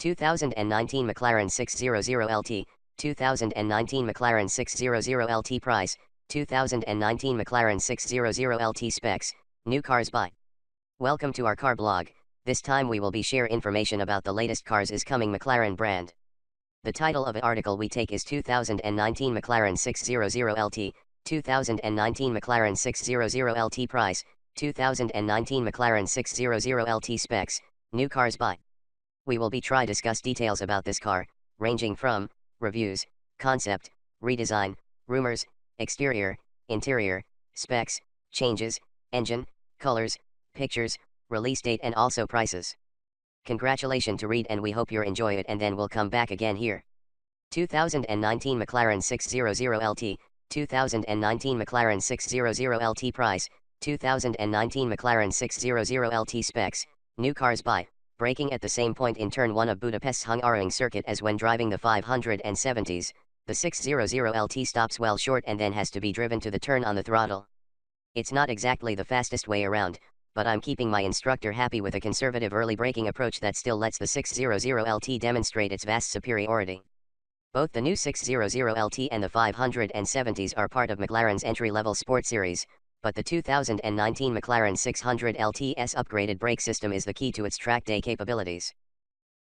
2019 McLaren 600LT, 2019 McLaren 600LT price, 2019 McLaren 600LT specs, new cars by. Welcome to our car blog. This time we will be share information about the latest cars is coming McLaren brand. The title of the article we take is 2019 McLaren 600LT, 2019 McLaren 600LT price, 2019 McLaren 600LT specs, new cars by. We will be try discuss details about this car, ranging from reviews, concept, redesign, rumors, exterior, interior, specs, changes, engine, colors, pictures, release date and also prices. Congratulations to read and we hope you enjoy it and then we'll come back again here. 2019 McLaren 600LT, 2019 McLaren 600LT price, 2019 McLaren 600LT specs, new cars by. Braking at the same point in turn 1 of Budapest's Hungaroring circuit as when driving the 570s, the 600LT stops well short and then has to be driven to the turn on the throttle. It's not exactly the fastest way around, but I'm keeping my instructor happy with a conservative early braking approach that still lets the 600LT demonstrate its vast superiority. Both the new 600LT and the 570s are part of McLaren's entry-level sport series, but the 2019 McLaren 600LT's upgraded brake system is the key to its track day capabilities.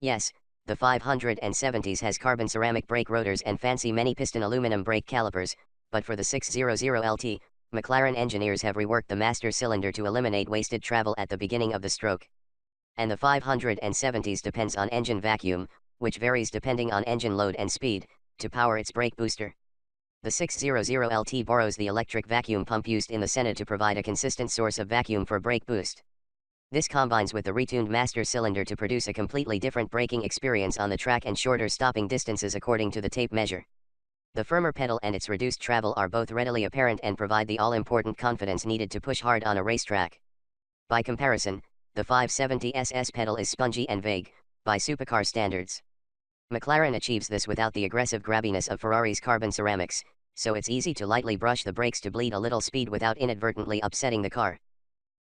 Yes, the 570s has carbon ceramic brake rotors and fancy many-piston aluminum brake calipers, but for the 600LT, McLaren engineers have reworked the master cylinder to eliminate wasted travel at the beginning of the stroke. And the 570s depends on engine vacuum, which varies depending on engine load and speed, to power its brake booster. The 600LT borrows the electric vacuum pump used in the Senna to provide a consistent source of vacuum for brake boost. This combines with the retuned master cylinder to produce a completely different braking experience on the track and shorter stopping distances according to the tape measure. The firmer pedal and its reduced travel are both readily apparent and provide the all-important confidence needed to push hard on a racetrack. By comparison, the 570's pedal is spongy and vague, by supercar standards. McLaren achieves this without the aggressive grabbiness of Ferrari's carbon ceramics, so it's easy to lightly brush the brakes to bleed a little speed without inadvertently upsetting the car.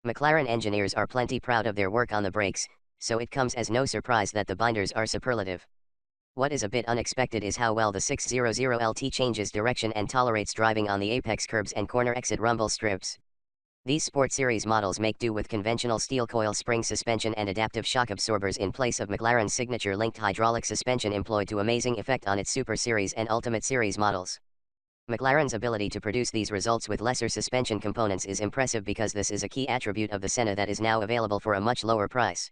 McLaren engineers are plenty proud of their work on the brakes, so it comes as no surprise that the binders are superlative. What is a bit unexpected is how well the 600LT changes direction and tolerates driving on the apex curbs and corner exit rumble strips. These Sport Series models make do with conventional steel coil spring suspension and adaptive shock absorbers in place of McLaren's signature linked hydraulic suspension employed to amazing effect on its Super Series and Ultimate Series models. McLaren's ability to produce these results with lesser suspension components is impressive because this is a key attribute of the Senna that is now available for a much lower price.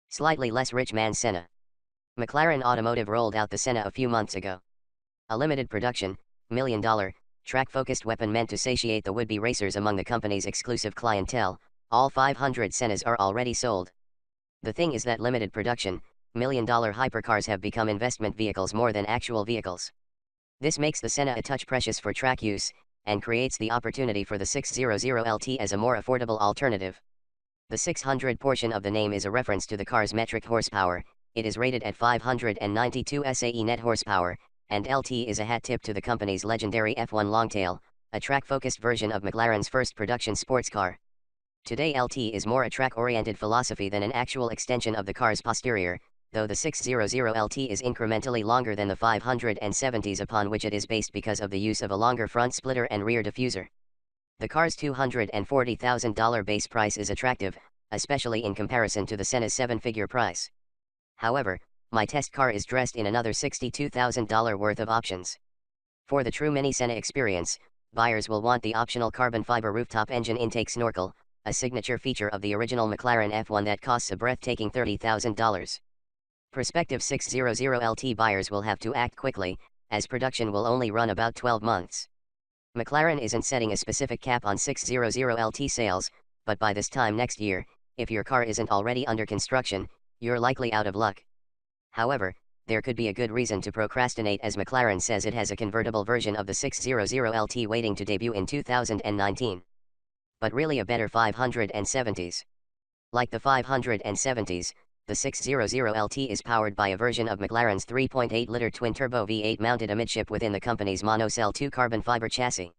Slightly less rich man's Senna. McLaren Automotive rolled out the Senna a few months ago. A limited production, $1 million, track-focused weapon meant to satiate the would-be racers among the company's exclusive clientele. All 500 Sennas are already sold. The thing is that limited production, $1 million hypercars have become investment vehicles more than actual vehicles. This makes the Senna a touch precious for track use, and creates the opportunity for the 600LT as a more affordable alternative. The 600 portion of the name is a reference to the car's metric horsepower. It is rated at 592 SAE net horsepower, and LT is a hat tip to the company's legendary F1 Longtail, a track-focused version of McLaren's first production sports car. Today LT is more a track-oriented philosophy than an actual extension of the car's posterior, though the 600LT is incrementally longer than the 570s upon which it is based because of the use of a longer front splitter and rear diffuser. The car's $240,000 base price is attractive, especially in comparison to the Senna's 7-figure price. However, my test car is dressed in another $62,000 worth of options. For the true mini Senna experience, buyers will want the optional carbon fiber rooftop engine intake snorkel, a signature feature of the original McLaren F1 that costs a breathtaking $30,000. Prospective 600LT buyers will have to act quickly, as production will only run about 12 months. McLaren isn't setting a specific cap on 600LT sales, but by this time next year, if your car isn't already under construction, you're likely out of luck. However, there could be a good reason to procrastinate as McLaren says it has a convertible version of the 600LT waiting to debut in 2019. But really a better 570s. Like the 570s, the 600LT is powered by a version of McLaren's 3.8-liter twin-turbo V8 mounted amidship within the company's monocell 2 carbon fiber chassis.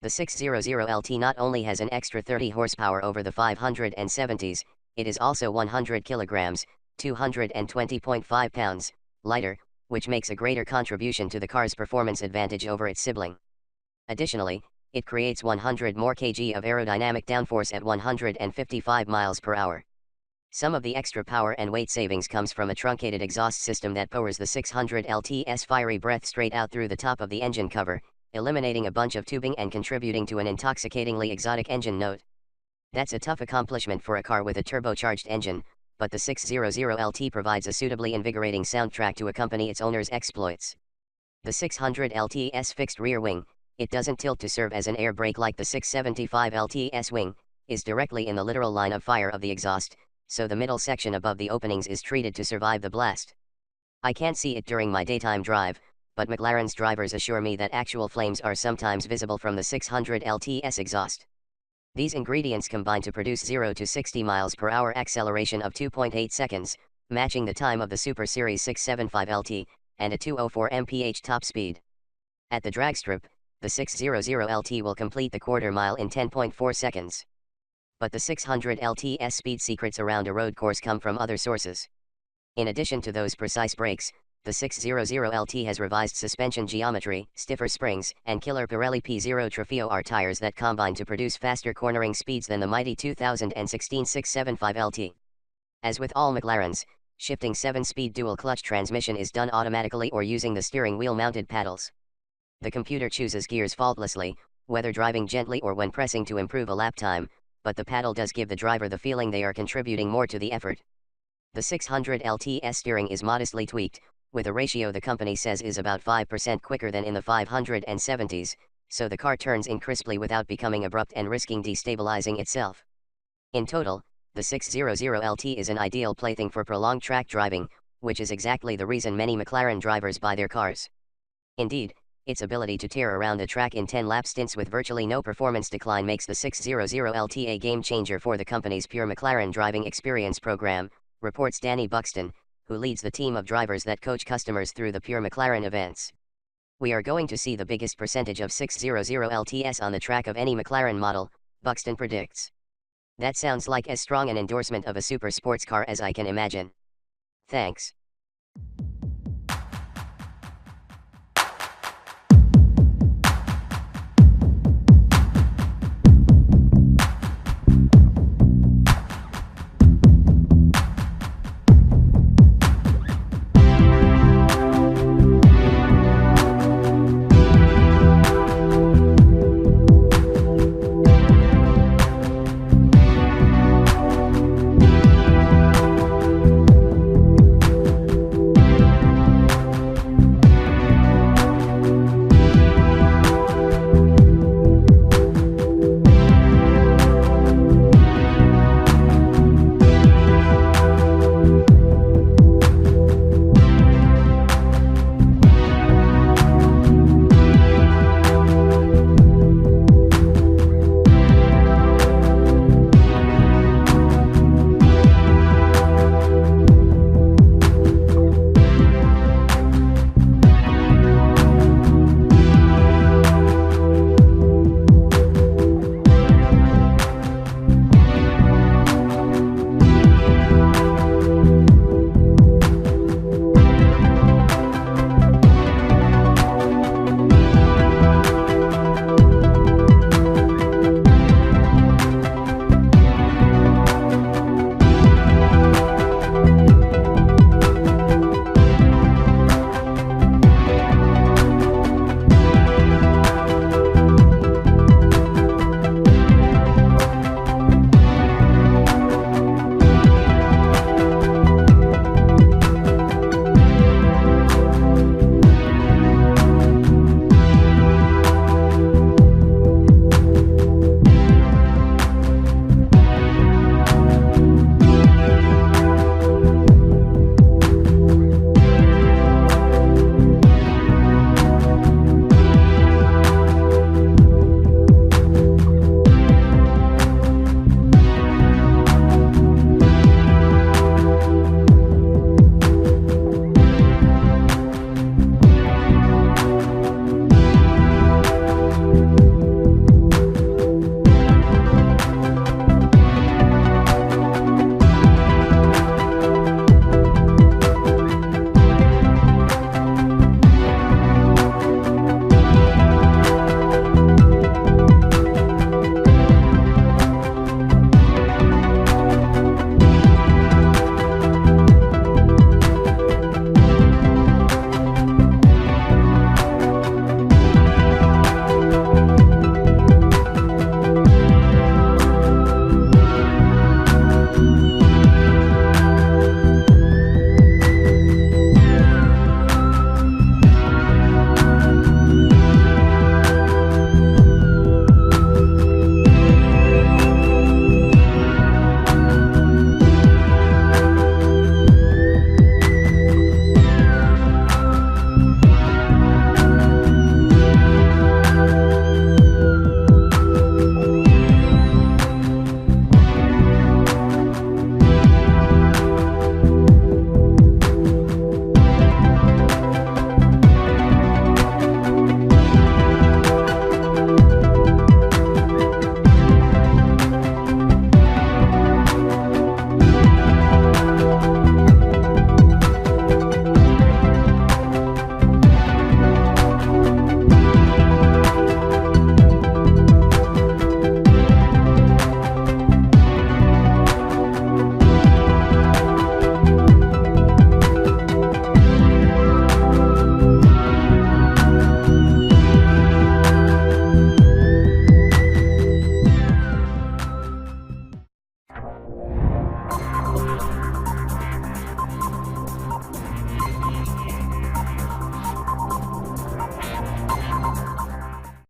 The 600LT not only has an extra 30 horsepower over the 570s, it is also 100 kilograms, 220.5 pounds, lighter, which makes a greater contribution to the car's performance advantage over its sibling. Additionally, it creates 100 more kg of aerodynamic downforce at 155 miles per hour. Some of the extra power and weight savings comes from a truncated exhaust system that powers the 600 LT's fiery breath straight out through the top of the engine cover, eliminating a bunch of tubing and contributing to an intoxicatingly exotic engine note. That's a tough accomplishment for a car with a turbocharged engine, but the 600LT provides a suitably invigorating soundtrack to accompany its owner's exploits. The 600LT's fixed rear wing, it doesn't tilt to serve as an air brake like the 675LT's wing, is directly in the literal line of fire of the exhaust, so the middle section above the openings is treated to survive the blast. I can't see it during my daytime drive, but McLaren's drivers assure me that actual flames are sometimes visible from the 600LT's exhaust. These ingredients combine to produce 0 to 60 miles per hour acceleration of 2.8 seconds, matching the time of the Super Series 675LT, and a 204 mph top speed. At the drag strip, the 600LT will complete the quarter mile in 10.4 seconds. But the 600LT's speed secrets around a road course come from other sources. In addition to those precise brakes, the 600LT has revised suspension geometry, stiffer springs, and killer Pirelli P0 Trofeo R tires that combine to produce faster cornering speeds than the mighty 2016 675LT. As with all McLarens, shifting 7-speed dual-clutch transmission is done automatically or using the steering wheel-mounted paddles. The computer chooses gears faultlessly, whether driving gently or when pressing to improve a lap time, but the paddle does give the driver the feeling they are contributing more to the effort. The 600LT's steering is modestly tweaked, with a ratio the company says is about 5% quicker than in the 570s, so the car turns in crisply without becoming abrupt and risking destabilizing itself. In total, the 600LT is an ideal plaything for prolonged track driving, which is exactly the reason many McLaren drivers buy their cars. Indeed, its ability to tear around a track in 10-lap stints with virtually no performance decline makes the 600LT a game-changer for the company's Pure McLaren Driving Experience program, reports Danny Buxton, who leads the team of drivers that coach customers through the Pure McLaren events. We are going to see the biggest percentage of 600LTs on the track of any McLaren model, Buxton predicts. That sounds like as strong an endorsement of a super sports car as I can imagine. Thanks.